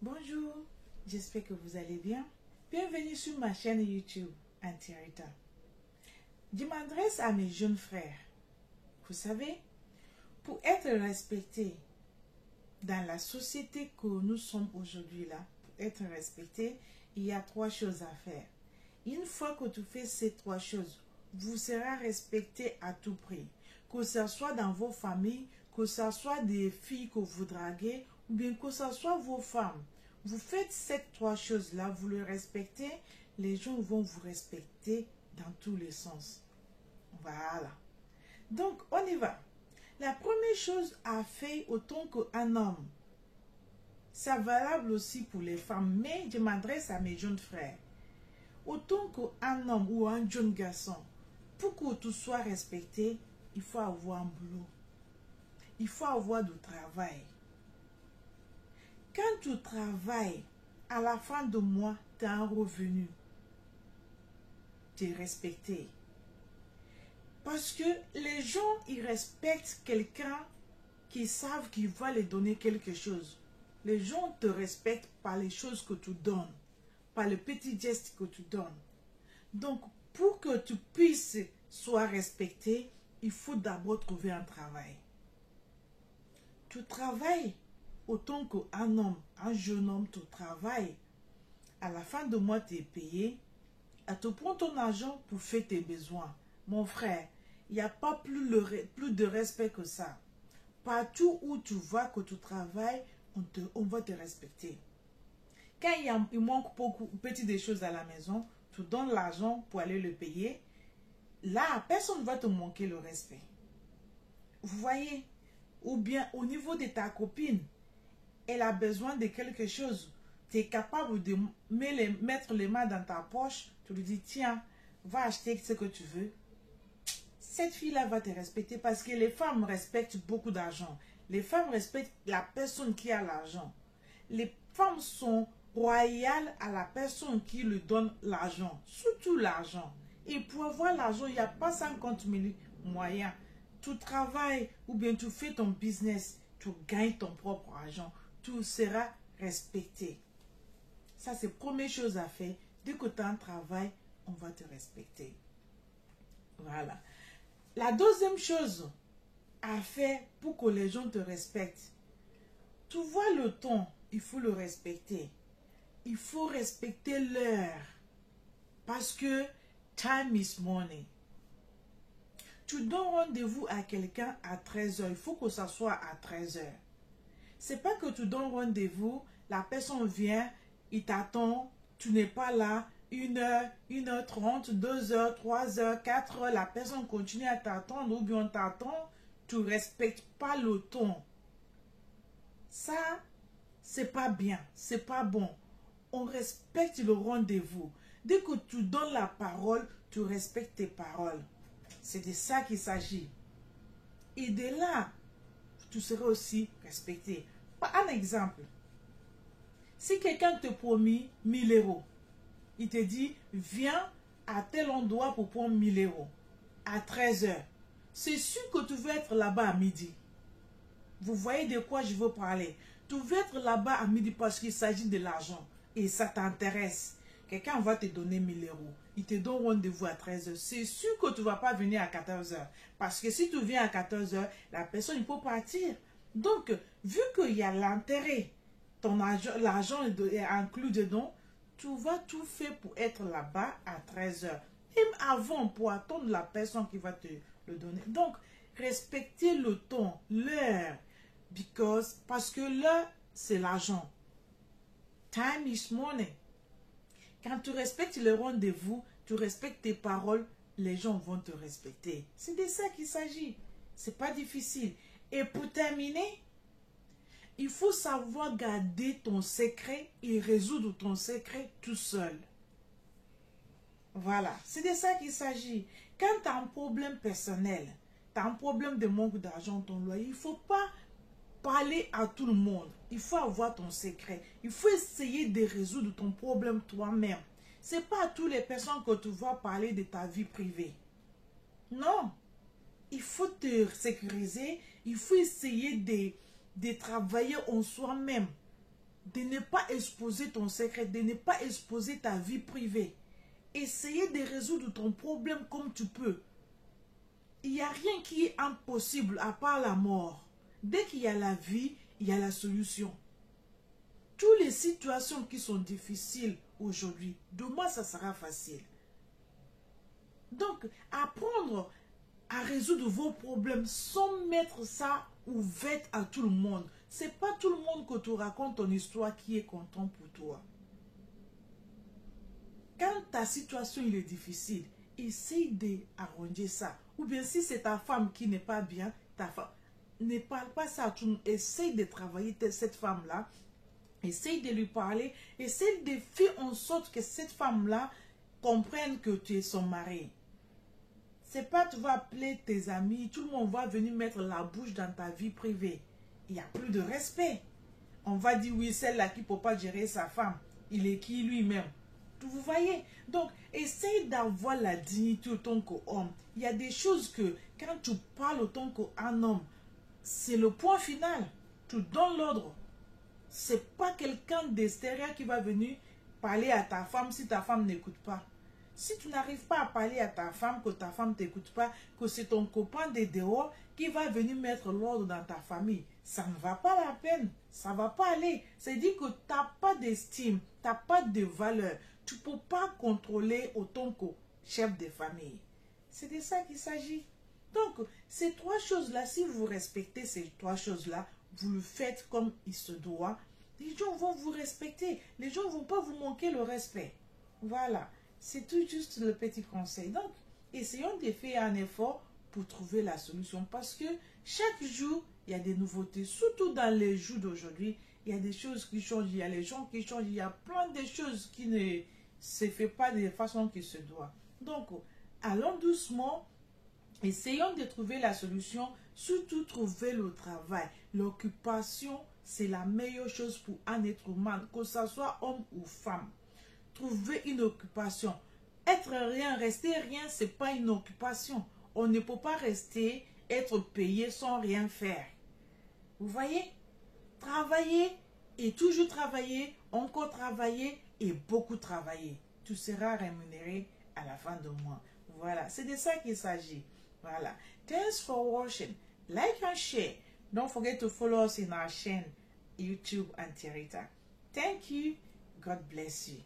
Bonjour, j'espère que vous allez bien. Bienvenue sur ma chaîne YouTube Antirita. Je m'adresse à mes jeunes frères. Vous savez, pour être respecté dans la société que nous sommes aujourd'hui là, pour être respecté, il y a 3 choses à faire. Une fois que tu fais ces 3 choses, vous serez respecté à tout prix. Que ce soit dans vos familles, que ce soit des filles que vous draguez, ou bien que ce soit vos femmes. Vous faites ces 3 choses-là, vous le respectez, les gens vont vous respecter dans tous les sens. Voilà. Donc, on y va. La première chose à faire autant qu'un homme, c'est valable aussi pour les femmes, mais je m'adresse à mes jeunes frères. Autant qu'un homme ou un jeune garçon, pour que tu sois respecté, il faut avoir un boulot. Il faut avoir du travail. Quand tu travailles, à la fin du mois, tu as un revenu. Tu es respecté. Parce que les gens, ils respectent quelqu'un qui savent qu'il va les donner quelque chose. Les gens te respectent par les choses que tu donnes, par les petits gestes que tu donnes. Donc, pour que tu puisses sois respecté, il faut d'abord trouver un travail. Tu travailles autant qu'un homme, un jeune homme, tu travailles. À la fin du mois, tu es payé. Tu prends ton argent pour faire tes besoins. Mon frère, il n'y a pas plus de respect que ça. Partout où tu vas, que tu travailles, on va te respecter. Quand il manque beaucoup, petit des choses à la maison, tu donnes l'argent pour aller le payer. Là, personne ne va te manquer le respect. Vous voyez? Ou bien au niveau de ta copine, elle a besoin de quelque chose. Tu es capable de mettre les mains dans ta poche. Tu lui dis, tiens, va acheter ce que tu veux. Cette fille-là va te respecter parce que les femmes respectent beaucoup d'argent. Les femmes respectent la personne qui a l'argent. Les femmes sont royales à la personne qui lui donne l'argent. Surtout l'argent. Et pour avoir l'argent, il n'y a pas 50 000 moyens. Tu travailles ou bien tu fais ton business. Tu gagnes ton propre argent. Tu seras respecté. Ça, c'est la première chose à faire. Dès que tu as un travail, on va te respecter. Voilà. La deuxième chose à faire pour que les gens te respectent. Tu vois le ton, il faut le respecter. Il faut respecter l'heure. Parce que time is money. Tu donnes rendez-vous à quelqu'un à 13 h. Il faut que ça soit à 13 h. C'est pas que tu donnes rendez-vous, la personne vient, il t'attend, tu n'es pas là, 1 h, 1 h 30, 2 h, 3 h, 4 h, la personne continue à t'attendre ou bien on t'attend, tu ne respectes pas le ton. Ça, c'est pas bien, c'est pas bon. On respecte le rendez-vous. Dès que tu donnes la parole, tu respectes tes paroles. C'est de ça qu'il s'agit. Et de là, tu seras aussi respecté. Un exemple. Si quelqu'un te promet 1000 €, il te dit, viens à tel endroit pour prendre 1000 € à 13 h. C'est sûr que tu veux être là-bas à midi. Vous voyez de quoi je veux parler. Tu veux être là-bas à midi parce qu'il s'agit de l'argent et ça t'intéresse. Quelqu'un va te donner 1000 €. Il te donne rendez-vous à 13 h. C'est sûr que tu ne vas pas venir à 14 h. Parce que si tu viens à 14 h, la personne il peut partir. Donc, vu qu'il y a l'intérêt, l'argent est inclus dedans, tu vas tout faire pour être là-bas à 13 h. Même avant, pour attendre la personne qui va te le donner. Donc, respectez le temps, l'heure. Parce que l'heure, c'est l'argent. Time is money. Quand tu respectes le rendez-vous, tu respectes tes paroles, les gens vont te respecter. C'est de ça qu'il s'agit. C'est pas difficile. Et pour terminer, il faut savoir garder ton secret et résoudre ton secret tout seul. Voilà, c'est de ça qu'il s'agit. Quand tu as un problème personnel, tu as un problème de manque d'argent, ton loyer, il ne faut pas parler à tout le monde. Il faut avoir ton secret. Il faut essayer de résoudre ton problème toi-même. Ce n'est pas à toutes les personnes que tu vas parler de ta vie privée. Non. Il faut te sécuriser. Il faut essayer de travailler en soi-même. de ne pas exposer ton secret, de ne pas exposer ta vie privée. Essayez de résoudre ton problème comme tu peux. Il n'y a rien qui est impossible à part la mort. Dès qu'il y a la vie, il y a la solution. Toutes les situations qui sont difficiles aujourd'hui, demain ça sera facile. Donc, apprendre à résoudre vos problèmes sans mettre ça ouvert à tout le monde. C'est pas tout le monde que tu racontes ton histoire qui est content pour toi. Quand ta situation il est difficile, essaye d'arranger ça. Ou bien si c'est ta femme qui n'est pas bien, ta femme, ne parle pas ça à tout le monde. Essaye de travailler cette femme-là. Essaye de lui parler. Essaye de faire en sorte que cette femme-là comprenne que tu es son mari. C'est pas tu vas appeler tes amis, tout le monde va venir mettre la bouche dans ta vie privée. Il n'y a plus de respect. On va dire oui, celle-là qui ne peut pas gérer sa femme. Il est qui lui-même? Vous voyez? Donc, essaye d'avoir la dignité autant qu'homme. Il y a des choses que, quand tu parles autant qu'un homme, c'est le point final. Tu donnes l'ordre. C'est pas quelqu'un d'extérieur qui va venir parler à ta femme si ta femme n'écoute pas. Si tu n'arrives pas à parler à ta femme, que ta femme ne t'écoute pas, que c'est ton copain de dehors qui va venir mettre l'ordre dans ta famille, ça ne va pas la peine. Ça ne va pas aller. C'est-à-dire que tu n'as pas d'estime, tu n'as pas de valeur. Tu ne peux pas contrôler autant que chef de famille. C'est de ça qu'il s'agit. Donc, ces trois choses-là, si vous respectez ces trois choses-là, vous le faites comme il se doit, les gens vont vous respecter. Les gens ne vont pas vous manquer le respect. Voilà. C'est tout juste le petit conseil. Donc, essayons de faire un effort pour trouver la solution. Parce que chaque jour, il y a des nouveautés. Surtout dans les jours d'aujourd'hui, il y a des choses qui changent. Il y a les gens qui changent. Il y a plein de choses qui ne se font pas de façon qui se doit. Donc, allons doucement. Essayons de trouver la solution. Surtout, trouver le travail. L'occupation, c'est la meilleure chose pour un être humain, que ce soit homme ou femme. Trouver une occupation. Être rien, rester rien, ce n'est pas une occupation. On ne peut pas rester, être payé sans rien faire. Vous voyez? Travailler et toujours travailler, encore travailler et beaucoup travailler. Tu seras rémunéré à la fin du mois. Voilà, c'est de ça qu'il s'agit. Voilà. Thanks for watching. Like and share. Don't forget to follow us in our chain, YouTube and Twitter. Thank you. God bless you.